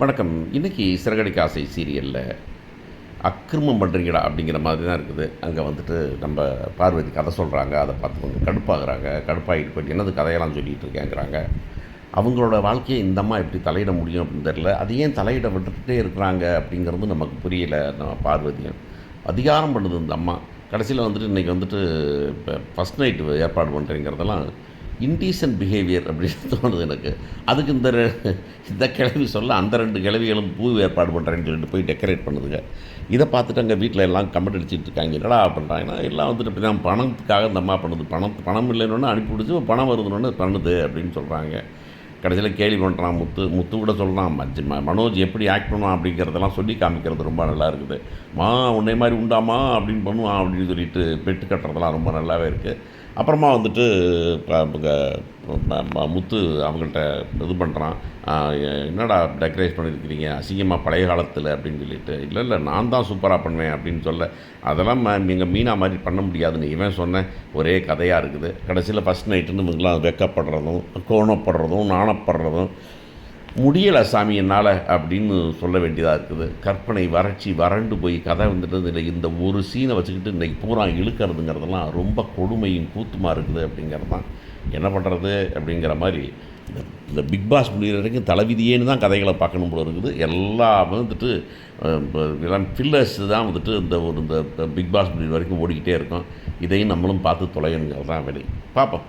வணக்கம். இன்றைக்கி சிறகடிக்க ஆசை சீரியலில் அக்கிரமம் பண்ணுறீங்கடா அப்படிங்கிற மாதிரி தான் இருக்குது. அங்கே வந்துட்டு நம்ம பார்வதி கதை சொல்கிறாங்க. அதை பார்த்து கொஞ்சம் கடுப்பாகிறாங்க. கடுப்பாகிட்டு போயிட்டு என்னது கதையெல்லாம் சொல்லிகிட்டு இருக்கேங்கிறாங்க. அவங்களோட வாழ்க்கையை இந்த அம்மா எப்படி தலையிட முடியும் அப்படின்னு தெரில. அது ஏன் தலையிட விட்டுட்டே இருக்கிறாங்க அப்படிங்கிறது நமக்கு புரியலை. நம்ம பார்வதியும் அதிகாரம் பண்ணுது இந்த அம்மா. கடைசியில் வந்துட்டு இன்றைக்கி வந்துட்டு இப்போ ஃபஸ்ட் நைட்டு ஏற்பாடு பண்ணுறேங்கிறதெல்லாம் இன்டீசன்ட் பிஹேவியர் அப்படின்னு தோணுது எனக்கு. அதுக்கு இந்த கிழவி சொல்ல அந்த 2 கிழவிகளும் பூ ஏற்பாடு பண்ணுறேன்னு சொல்லிட்டு போய் டெக்கரேட் பண்ணுதுங்க. இதை பார்த்துட்டு அங்கே வீட்டில் எல்லாம் கமெண்ட் அடிச்சுட்டு இருக்காங்க. என்னடா பண்ணுறாங்கன்னா, எல்லாம் வந்துட்டு இப்படி தான் பணத்துக்காக இந்த அம்மா பண்ணுது. பணம் இல்லைன்னு அனுப்பி விடுச்சு, பணம் வருதுன்னு பண்ணுது அப்படின்னு சொல்கிறாங்க. கடைசியில் கேலி பண்ணுறான் முத்து கூட சொல்லலாம். மனோஜ் எப்படி ஆக்ட் பண்ணுவான் அப்படிங்கிறதெல்லாம் சொல்லி காமிக்கிறது ரொம்ப நல்லா இருக்குது. உன்னை மாதிரி உண்டாமா அப்படின்னு பண்ணுவான் அப்படின்னு சொல்லிட்டு பெட்டு கட்டுறதெல்லாம் ரொம்ப நல்லாவே இருக்குது. அப்புறமா வந்துட்டு முத்து அவங்கள்ட்ட இது பண்ணுறான். என்னடா டெக்கரேட் பண்ணியிருக்கிறீங்க அசிங்கமாக பழைய காலத்தில் அப்படின்னு சொல்லிட்டு. இல்லை நான் தான் சூப்பராக பண்ணுவேன் அப்படின்னு சொல்ல, அதெல்லாம் எங்கள் மீனா மாதிரி பண்ண முடியாதுன்னு இவன் சொன்னேன். ஒரே கதையாக இருக்குது. கடைசியில் ஃபஸ்ட் நைட்டுன்னு இவங்களாம் வெக்கப்படுறதும் கோணப்படுறதும் நாணப்படுறதும் முடியலை சாமி என்னால் அப்படின்னு சொல்ல வேண்டியதாக இருக்குது. கற்பனை வறண்டு போய் கதை வந்துட்டு இந்த ஒரு சீனை வச்சுக்கிட்டு இன்றைக்கி பூரா இழுக்கிறதுங்கிறதெல்லாம் ரொம்ப கொடுமையும் கூத்துமா இருக்குது அப்படிங்கிறது தான். என்ன பண்ணுறது அப்படிங்கிற மாதிரி இந்த பிக் பாஸ் முடிகிற வரைக்கும் தலைவிதியேன்னு தான் கதைகளை பார்க்கணும் போல இருக்குது. எல்லாமே வந்துட்டு எல்லாம் ஃபில்லர்ஸ் தான் வந்துட்டு இந்த பிக் பாஸ் முடிகிற வரைக்கும் ஓடிக்கிட்டே இருக்கும். இதையும் நம்மளும் பார்த்து தொலையணுங்கிறது தான் வேலை. பார்ப்போம்.